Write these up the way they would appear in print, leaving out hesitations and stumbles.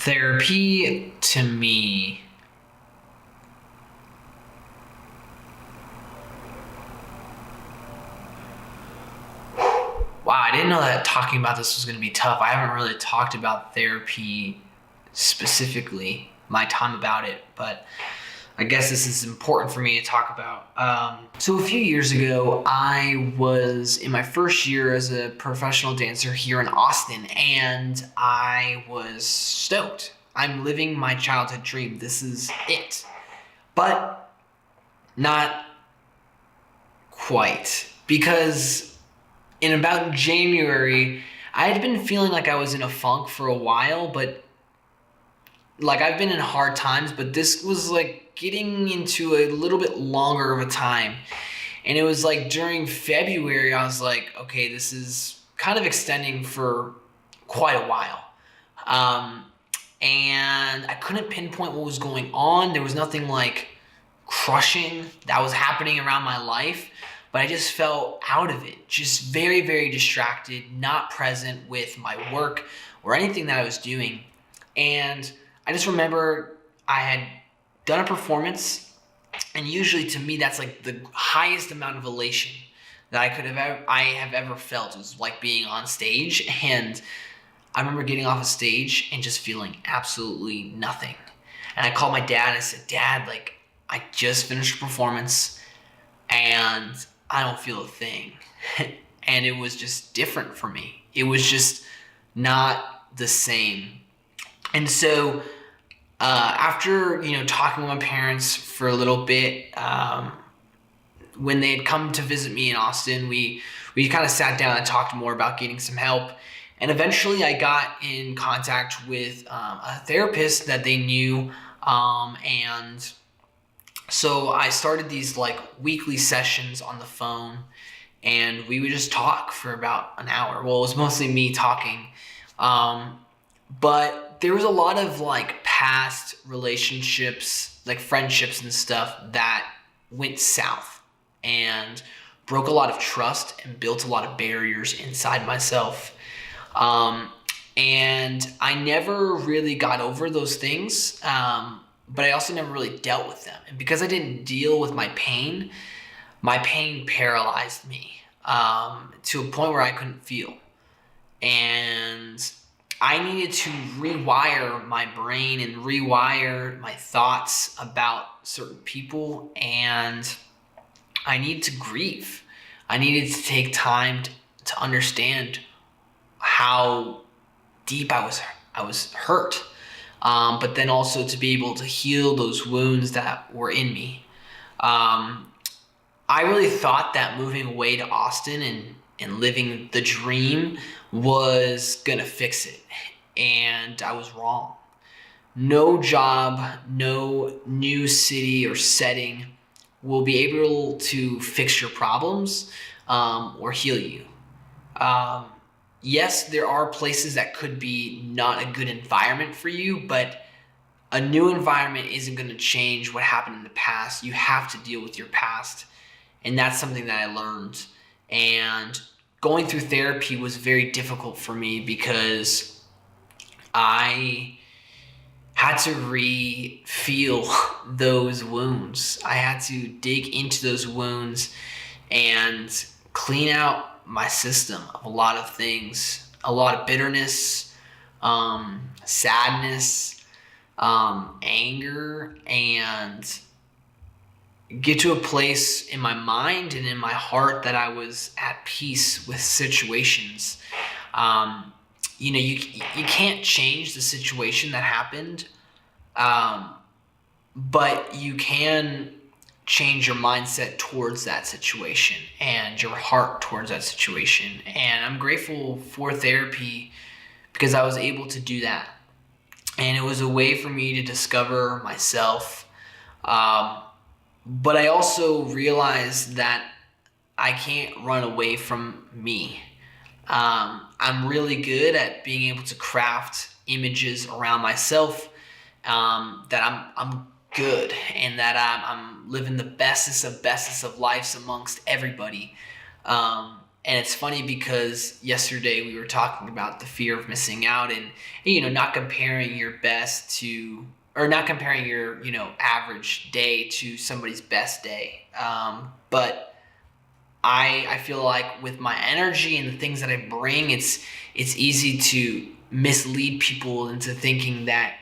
Therapy to me, wow, I didn't know that talking about this was going to be tough. I haven't really talked about therapy specifically, my time about it, but I guess this is important for me to talk about. So a few years ago, I was in my first year as a professional dancer here in Austin, and I was stoked. I'm living my childhood dream. This is it. But not quite. Because in about January, I had been feeling like I was in a funk for a while, but like I've been in hard times, but this was like getting into a little bit longer of a time. And it was like during February, I was like, okay, this is kind of extending for quite a while. And I couldn't pinpoint what was going on. There was nothing like crushing that was happening around my life, but I just felt out of it, just very, very distracted, not present with my work or anything that I was doing. And I just remember I had done a performance, and usually to me that's like the highest amount of elation that I have ever felt, was like being on stage. And I remember getting off a stage and just feeling absolutely nothing. And I called my dad and I said, Dad, like I just finished a performance and I don't feel a thing. And it was just different for me. It was just not the same. And so after, talking with my parents for a little bit, when they had come to visit me in Austin, we kind of sat down and talked more about getting some help. And eventually I got in contact with a therapist that they knew. And so I started these like weekly sessions on the phone, and we would just talk for about an hour. Well, it was mostly me talking. But there was a lot of like past relationships, like friendships and stuff that went south and broke a lot of trust and built a lot of barriers inside myself. And I never really got over those things. But I also never really dealt with them. And because I didn't deal with my pain paralyzed me, to a point where I couldn't feel. And I needed to rewire my brain and rewire my thoughts about certain people, and I needed to grieve. I needed to take time to understand how deep I was hurt, but then also to be able to heal those wounds that were in me. I really thought that moving away to Austin and living the dream was gonna fix it, and I was wrong. No job, no new city or setting will be able to fix your problems, or heal you. Yes, there are places that could be not a good environment for you, but a new environment isn't going to change what happened in the past. You have to deal with your past. And that's something that I learned. And going through therapy was very difficult for me because I had to re-feel those wounds. I had to dig into those wounds and clean out my system of a lot of things, a lot of bitterness, sadness, anger, and get to a place in my mind and in my heart that I was at peace with situations. You can't change the situation that happened, but you can change your mindset towards that situation and your heart towards that situation. And I'm grateful for therapy because I was able to do that. And it was a way for me to discover myself. But I also realized that I can't run away from me. I'm really good at being able to craft images around myself, that I'm good, and that I'm living the bestest of lives amongst everybody. And it's funny because yesterday we were talking about the fear of missing out, and not comparing your best to, or not comparing your, average day to somebody's best day. But I feel like with my energy and the things that I bring, it's easy to mislead people into thinking that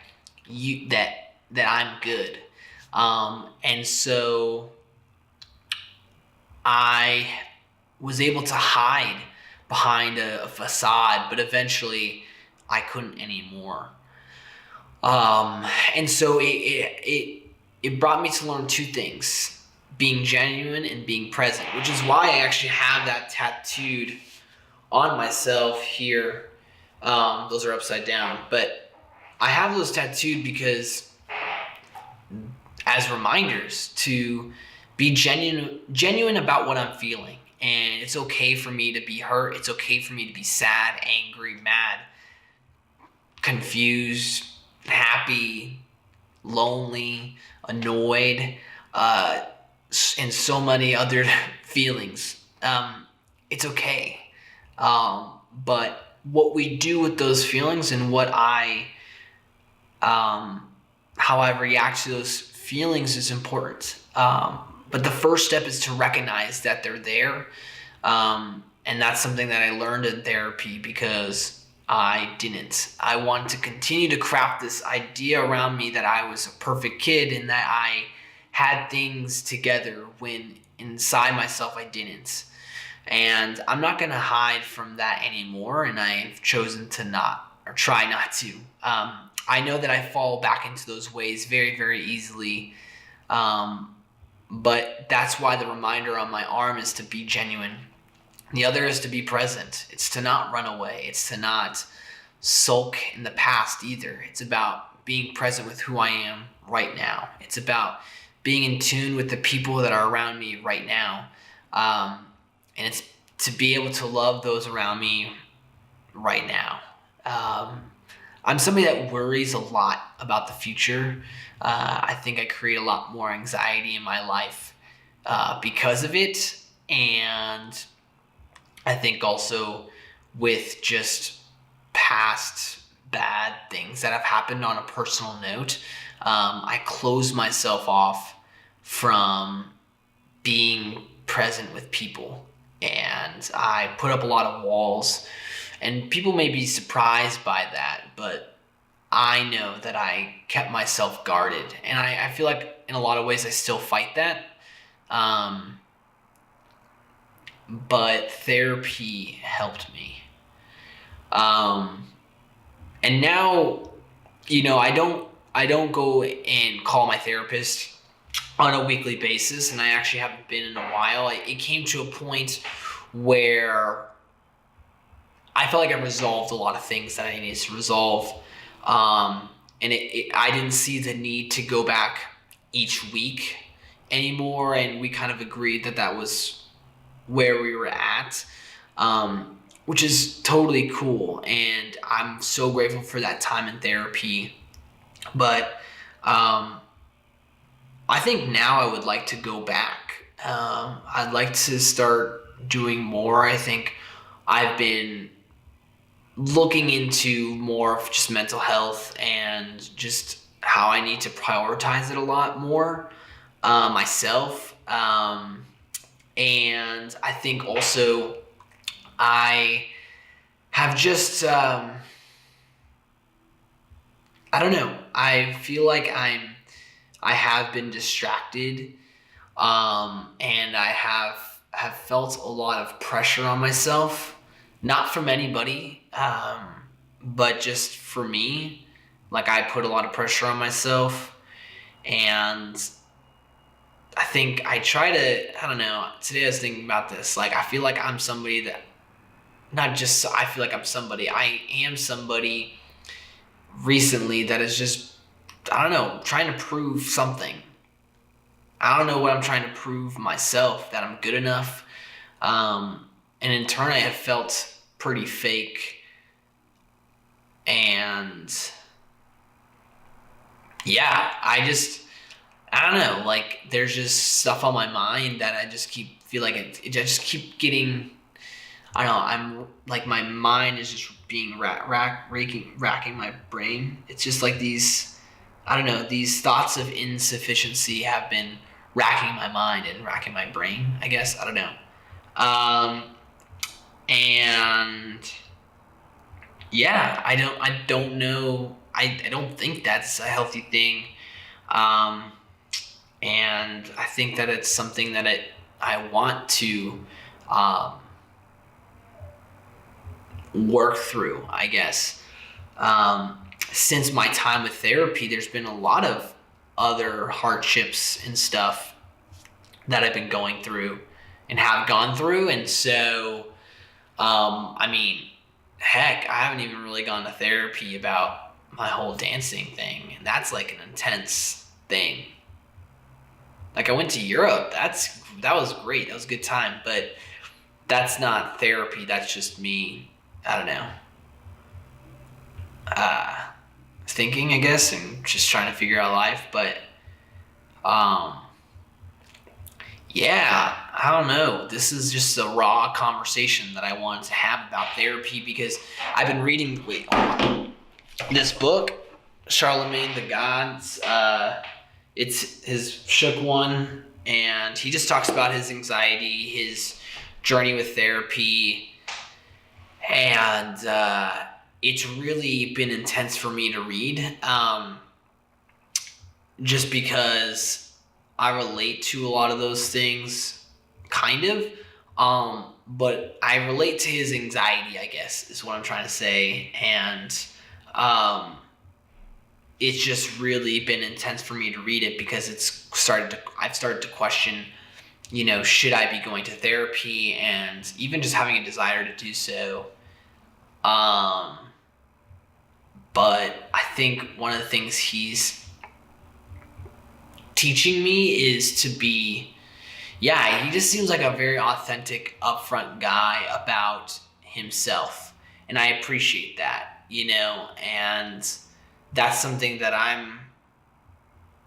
I'm good. And so I was able to hide behind a facade, but eventually I couldn't anymore. And so it brought me to learn two things: being genuine and being present, which is why I actually have that tattooed on myself here. Those are upside down, but I have those tattooed because as reminders to be genuine about what I'm feeling. And it's okay for me to be hurt. It's okay for me to be sad, angry, mad, confused, happy, lonely, annoyed, and so many other feelings. It's okay. But what we do with those feelings and how I react to those feelings is important. But the first step is to recognize that they're there. And that's something that I learned in therapy because I didn't. I wanted to continue to craft this idea around me that I was a perfect kid and that I had things together when inside myself I didn't. And I'm not going to hide from that anymore, and I've chosen to not, or try not to. I know that I fall back into those ways very, very easily. But that's why the reminder on my arm is to be genuine. The other is to be present. It's to not run away. It's to not sulk in the past either. It's about being present with who I am right now. It's about being in tune with the people that are around me right now. And it's to be able to love those around me right now. I'm somebody that worries a lot about the future. I think I create a lot more anxiety in my life because of it. And I think also with just past bad things that have happened on a personal note, I close myself off from being present with people. And I put up a lot of walls. And people may be surprised by that, but I know that I kept myself guarded. And I feel like in a lot of ways I still fight that. But therapy helped me. And now, I don't go and call my therapist on a weekly basis, and I actually haven't been in a while. It came to a point where I felt like I resolved a lot of things that I needed to resolve. And I didn't see the need to go back each week anymore. And we kind of agreed that was where we were at, which is totally cool. And I'm so grateful for that time in therapy. But I think now I would like to go back. I'd like to start doing more. I think I've been looking into more of just mental health and just how I need to prioritize it a lot more myself. And I think also I have just, I don't know. I feel like I have been distracted, and I have felt a lot of pressure on myself, not from anybody, but just for me. Like, I put a lot of pressure on myself, and I think I try to, I don't know, today I was thinking about this. Like, I feel like I'm somebody that, not just I feel like I'm somebody, I am somebody recently that is just, I don't know, trying to prove something. I don't know what I'm trying to prove myself, that I'm good enough. And in turn, I have felt pretty fake. And yeah, I don't know, like, there's just stuff on my mind that I just keep feel like I just keep getting I don't know, I'm like, my mind is just being racking my brain. It's just like these, I don't know, these thoughts of insufficiency have been racking my mind and racking my brain, I guess. I don't know. Um, and yeah, I don't know. I don't think that's a healthy thing. Um, and I think that it's something that I want to um, work through, I guess. Um, since my time with therapy, there's been a lot of other hardships and stuff that I've been going through and have gone through. And so, I mean, heck, I haven't even really gone to therapy about my whole dancing thing. And that's like an intense thing. Like, I went to Europe. That was great. That was a good time. But that's not therapy. That's just me. I don't know. Uh, Thinking, I guess, and just trying to figure out life. But um, yeah, I don't know. This is just a raw conversation that I wanted to have about therapy because I've been reading. Wait, hold on. This book, Charlemagne the God's. It's his Shook One, and he just talks about his anxiety, his journey with therapy, and it's really been intense for me to read, just because I relate to a lot of those things, kind of, but I relate to his anxiety, I guess, is what I'm trying to say, and it's just really been intense for me to read it because I've started to question, should I be going to therapy, and even just having a desire to do so. But I think one of the things he's teaching me is to be, he just seems like a very authentic, upfront guy about himself. And I appreciate that, and that's something that I'm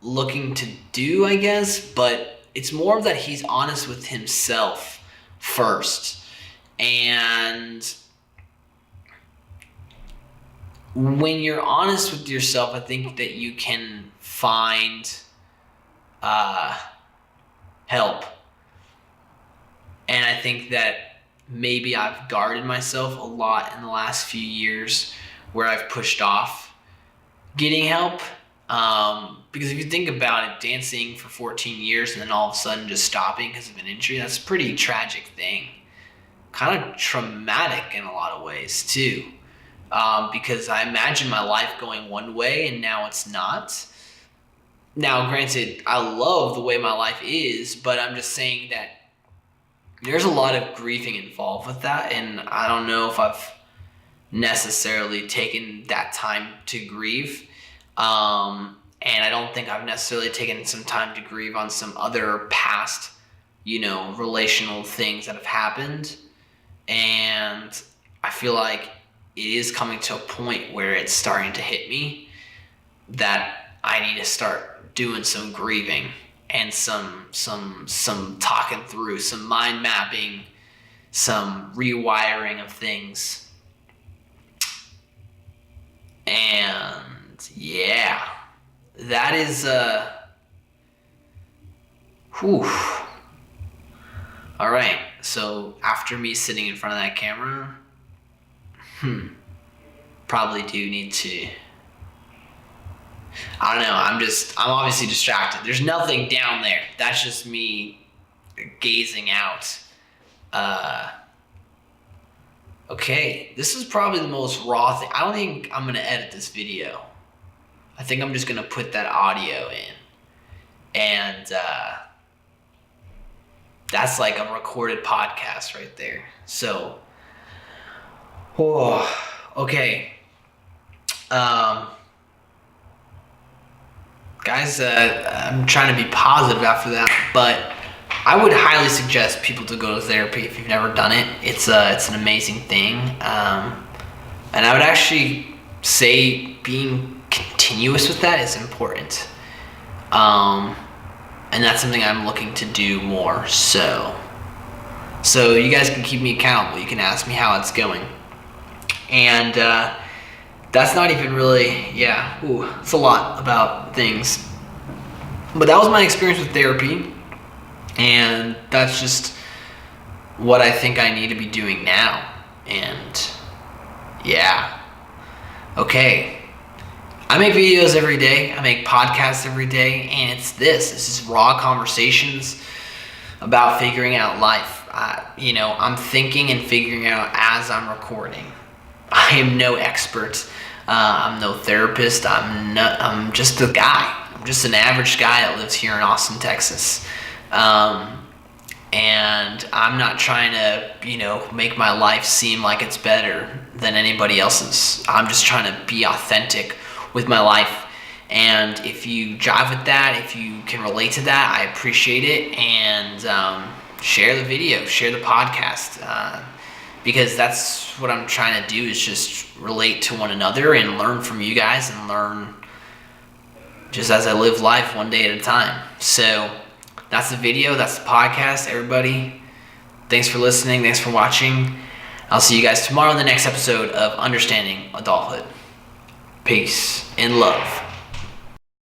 looking to do, I guess, but it's more that he's honest with himself first. And when you're honest with yourself, I think that you can find help. And I think that maybe I've guarded myself a lot in the last few years where I've pushed off getting help. Because if you think about it, dancing for 14 years and then all of a sudden just stopping because of an injury, that's a pretty tragic thing. Kind of traumatic in a lot of ways too. Because I imagine my life going one way and now it's not. Now, granted, I love the way my life is, but I'm just saying that there's a lot of grieving involved with that, and I don't know if I've necessarily taken that time to grieve. And I don't think I've necessarily taken some time to grieve on some other past, relational things that have happened. And I feel like it is coming to a point where it's starting to hit me that I need to start doing some grieving and some talking through, some mind mapping, some rewiring of things. And yeah, that is whew. All right, so after me sitting in front of that camera, probably do need to, I don't know, I'm obviously distracted. There's nothing down there. That's just me gazing out. Okay, this is probably the most raw thing. I don't think I'm going to edit this video. I think I'm just going to put that audio in. And that's like a recorded podcast right there. So, okay. Guys, I'm trying to be positive after that, but I would highly suggest people to go to therapy if you've never done it. It's an amazing thing, and I would actually say being continuous with that is important, and that's something I'm looking to do more. So, So you guys can keep me accountable. You can ask me how it's going. And that's not even really, it's a lot about things. But that was my experience with therapy. And that's just what I think I need to be doing now. And okay. I make videos every day. I make podcasts every day. And this is raw conversations about figuring out life. I'm thinking and figuring out as I'm recording. I am no expert. I'm no therapist. I'm just a guy. I'm just an average guy that lives here in Austin, Texas. And I'm not trying to, make my life seem like it's better than anybody else's. I'm just trying to be authentic with my life. And if you jive with that, if you can relate to that, I appreciate it. And share the video, share the podcast. Because that's what I'm trying to do, is just relate to one another and learn from you guys and learn just as I live life one day at a time. So that's the video. That's the podcast. Everybody, thanks for listening. Thanks for watching. I'll see you guys tomorrow in the next episode of Understanding Adulthood. Peace and love.